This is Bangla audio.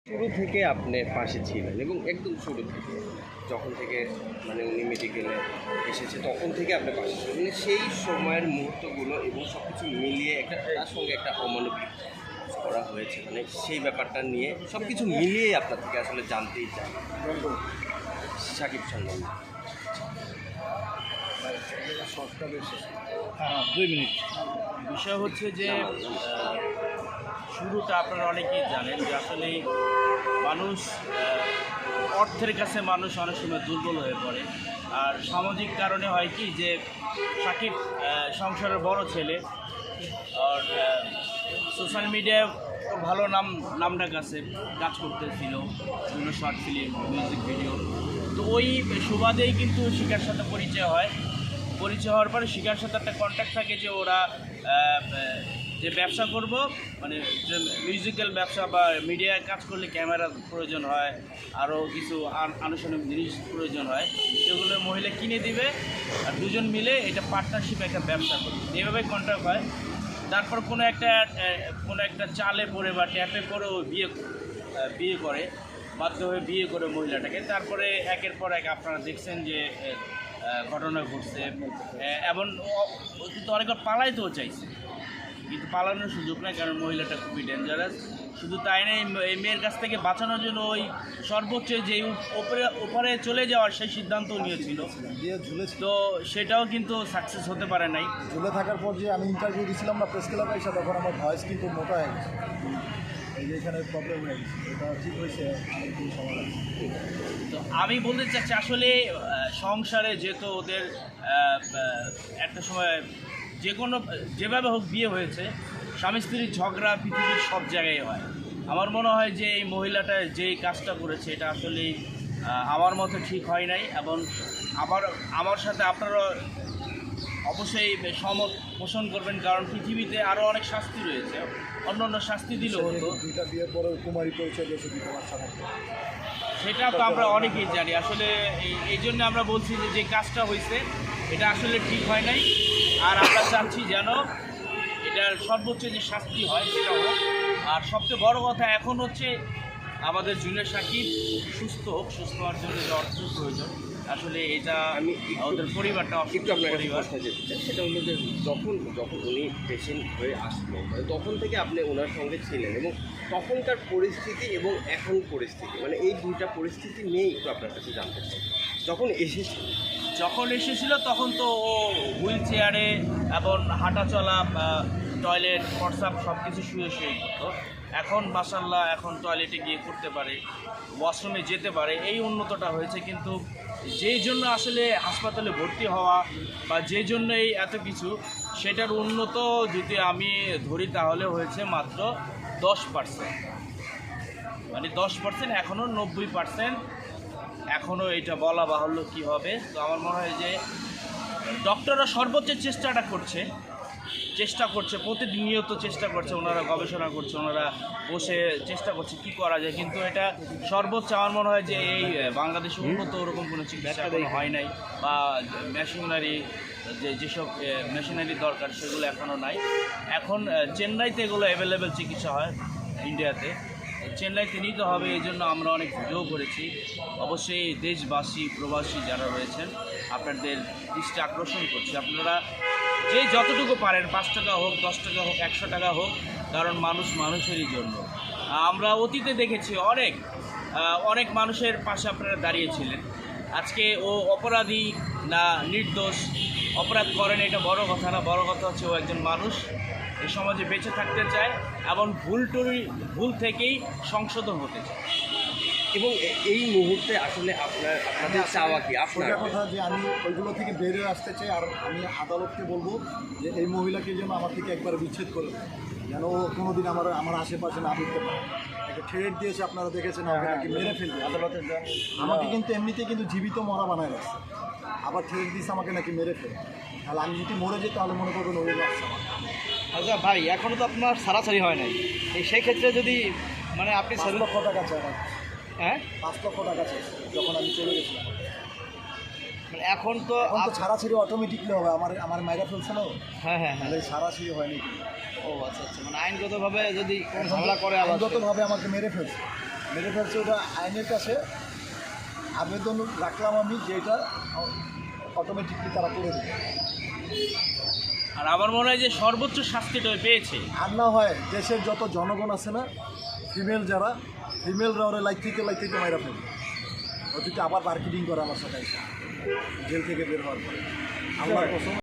শুরু থেকে আপনি পাশে ছিলেন এবং একদম শুরু থেকে যখন থেকে মানে উনি মেডিকেলে এসেছে তখন থেকে আপনি পাশে ছিলেন, মানে সেই সময়ের মুহূর্তগুলো এবং সব কিছু মিলিয়ে একটা তার সঙ্গে একটা অমানবিক করা হয়েছে, মানে সেই ব্যাপারটা নিয়ে সব কিছু মিলিয়ে আপনার থেকে আসলে জানতেই চাই সাকিব সম্বন্ধে। হ্যাঁ 2 মিনিট। বিষয় হচ্ছে যে শুরুটা আপনারা অনেকেই জানেন যে আসলে মানুষ অর্থের কাছে মানুষ অনেক সময় দুর্বল হয়ে পড়ে। আর সামাজিক কারণে হয় কি যে সাকিব সংসারের বড় ছেলে, আর সোশ্যাল মিডিয়ায় ওর ভালো নামডাক আছে, কাজ করতেছিল বিভিন্ন শর্ট ফিল্ম, মিউজিক ভিডিও। তো ওই সুবাদেই কিন্তু শিখার সাথে পরিচয় হওয়ার পরে শিখার সাথে একটা কন্ট্যাক্ট থাকে যে ওরা যে ব্যবসা করব, মানে যে মিউজিক্যাল ব্যবসা বা মিডিয়ায় কাজ করলে ক্যামেরা প্রয়োজন হয়, আরও কিছু আনুষ্ঠানিক জিনিস প্রয়োজন হয়, সেগুলো মহিলা কিনে দিবে আর দুজন মিলে এটা পার্টনারশিপে একটা ব্যবসা করবে, এইভাবে কন্ট্যাক্ট হয়। তারপর কোনো একটা চালে পড়ে বা ট্যাপে পড়ে ও বিয়ে করে, বাধ্য হয়ে বিয়ে করে মহিলাটাকে। তারপরে একের পর এক আপনারা দেখছেন যে ঘটনা ঘটছে। এবং কিন্তু অনেকবার পালাইতেও চাইছে, কিন্তু পালানোর সুযোগ নেই, কারণ মহিলাটা খুবই ডেঞ্জারাস। শুধু তাই নয়, এই মেয়ের কাছ থেকে বাঁচানোর জন্য ওই সর্বোচ্চ যে ওপরে চলে যাওয়ার সেই সিদ্ধান্ত নিয়েছিল, তো সেটাও কিন্তু সাকসেস হতে পারে নাই। ঝুলে থাকার পর যে আমি ইন্টারভিউ দিয়েছিলাম না প্রেস ক্লাবে এসে, তখন আমার ভয়েস কিন্তু মোটা হয়ে গেছে। এই যে এখানে প্রবলেম হয়ে গেছে, এটা ঠিক হয়েছে অনেকদিন সময় লাগছে। তো আমি বলতে চাচ্ছি আসলে সংসারে যেহেতু ওদের একটা সময় যে কোনো যেভাবে হোক বিয়ে হয়েছে, স্বামী স্ত্রীর ঝগড়া পৃথিবীর সব জায়গায় হয়। আমার মনে হয় যে এই মহিলাটা যেই কাজটা করেছে এটা আসলেই আমার মতো ঠিক হয় নাই, এবং আমার সাথে আপনারা অবশ্যই সমত পোষণ করবেন, কারণ পৃথিবীতে আরও অনেক শাস্তি রয়েছে, অন্য শাস্তি দিলেও হতো। দুইটা বিয়ের পরে কুমারী পরিচয় দিয়েছে, দুটো বাচ্চা থাকবে, সেটা তো আমরা অনেকেই জানি। আসলে এই জন্য আমরা বলছি যে কাজটা হয়েছে এটা আসলে ঠিক হয় নাই, আর আমরা চাচ্ছি যেন এটার সর্বোচ্চ যে শাস্তি হয় সেটা হোক। আর সবচেয়ে বড় কথা এখন হচ্ছে আমাদের জুনিয়র সাকিব সুস্থ হোক, সুস্থ হওয়ার জন্য যে অর্থ প্রয়োজন, আসলে এটা আমি ওদের পরিবারটা একটু আপনার কাছে পরিবার। কথা যেতে চাই, সেটা হলো যে যখন উনি পেশেন্ট হয়ে আসলো, মানে তখন থেকে আপনি ওনার সঙ্গে ছিলেন এবং তখনকার পরিস্থিতি এবং এখন পরিস্থিতি, মানে এই দুইটা পরিস্থিতি নিয়েই একটু আপনার কাছে জানতে চাই। যখন এসেছিল তখন তো ও হুইল চেয়ারে এবং হাঁটা চলা, টয়লেট, প্রস্রাব সব কিছু শুয়ে করতো। এখন মাশাআল্লাহ এখন টয়লেটে গিয়ে করতে পারে, ওয়াশরুমে যেতে পারে, এই উন্নতটা হয়েছে। কিন্তু যেই জন্য আসলে হাসপাতালে ভর্তি হওয়া বা যেই জন্য এই এত কিছু, সেটার উন্নত যদি আমি ধরি তাহলে হয়েছে মাত্র 10%। মানে 10%, এখনও 90% এখনও এটা বলা বাহুল্য কী হবে। তো আমার মনে হয় যে ডক্টররা সর্বোচ্চ চেষ্টা করছে প্রতিনিয়ত চেষ্টা করছে, ওনারা গবেষণা করছে, ওনারা বসে চেষ্টা করছে কী করা যায়। কিন্তু এটা সর্বোচ্চ আমার মনে হয় যে এই বাংলাদেশে উন্নত ওরকম কোনো চিকিৎসা এখনো হয় নাই, বা মেশিনারি যেসব মেশিনারি দরকার সেগুলো এখনও নাই। এখন চেন্নাইতে এগুলো অ্যাভেলেবেল চিকিৎসা হয়, ইন্ডিয়াতে চেন্নাইতে নিতে হবে। এই জন্য আমরা অনেক ভিডিও করেছি। অবশ্যই দেশবাসী প্রবাসী যারা রয়েছেন আপনাদের দৃষ্টি আকর্ষণ করছি, আপনারা যে যতটুকু পারেন, 5 টাকা হোক, 10 টাকা হোক, 100 টাকা হোক, কারণ মানুষ মানুষেরই জন্য। আমরা অতীতে দেখেছি অনেক মানুষের পাশে আপনারা দাঁড়িয়েছিলেন। আজকে ও অপরাধী না নির্দোষ, অপরাধ করেন এটা বড় কথা না, বড় কথা হচ্ছে ও একজন মানুষ, এই সমাজে বেঁচে থাকতে চায় এবং ভুল থেকেই সংশোধন হতে চায়। এবং এই মুহূর্তে আসলে আপনাদের চাওয়া কি? আপনার কথা যে আমি ওইগুলো থেকে বেরিয়ে আসতে চাই, আর আমি আদালতকে বলবো যে এই মহিলাকে যেন আমার থেকে একবার বিচ্ছেদ করে দেয়, যেন ও কোনোদিন আমার আশেপাশে না ঢুকতে পারে। একটা থ্রেট দিয়েছে, আপনারা দেখেছেন, আমাকে নাকি মেরে ফেলবে আদালতে। আমাকে কিন্তু এমনিতেই কিন্তু জীবিত মরা বানায় রাখছে, আবার থ্রেট দিয়েছে আমাকে নাকি মেরে ফেলবে। তাহলে আমি যদি মরে যাই তাহলে মনে করবেন ওই আসছে। আচ্ছা ভাই, এখনও তো আপনার ছাড়াছাড়ি হয় নাই, সেই ক্ষেত্রে যদি মানে আপনি 5 লক্ষ টাকা চাই আমার, হ্যাঁ 5 লক্ষ টাকা চাই যখন আমি চলে গেছিলাম। মানে এখন তো ছাড়াছাড়ি অটোমেটিকলি হবে, আমার মাইরা ফেলছে না। হ্যাঁ, তাহলে ছাড়াছাড়ি হয়নি। ও আচ্ছা, মানে আইনগতভাবে যদি কোনো ঝামেলা করে, আইনগতভাবে আমাকে মেরে ফেলছে। মেরে ফেলছে, ওটা আইনের কাছে আবেদন রাখলাম আমি, যে এটা অটোমেটিকলি তারা করে দেবে। আর আমার মনে হয় যে সর্বোচ্চ শাস্তিটা পেয়েছে। আর না হয় দেশের যত জনগণ আছে না, যারা ফিমেলরা ওরা লাইট থেকে মাইরা ফেলবে, ওদিকে আবার মার্কেটিং করে আমার সাথে এসে জেল থেকে বের হওয়ার পরে। আল্লাহর কসম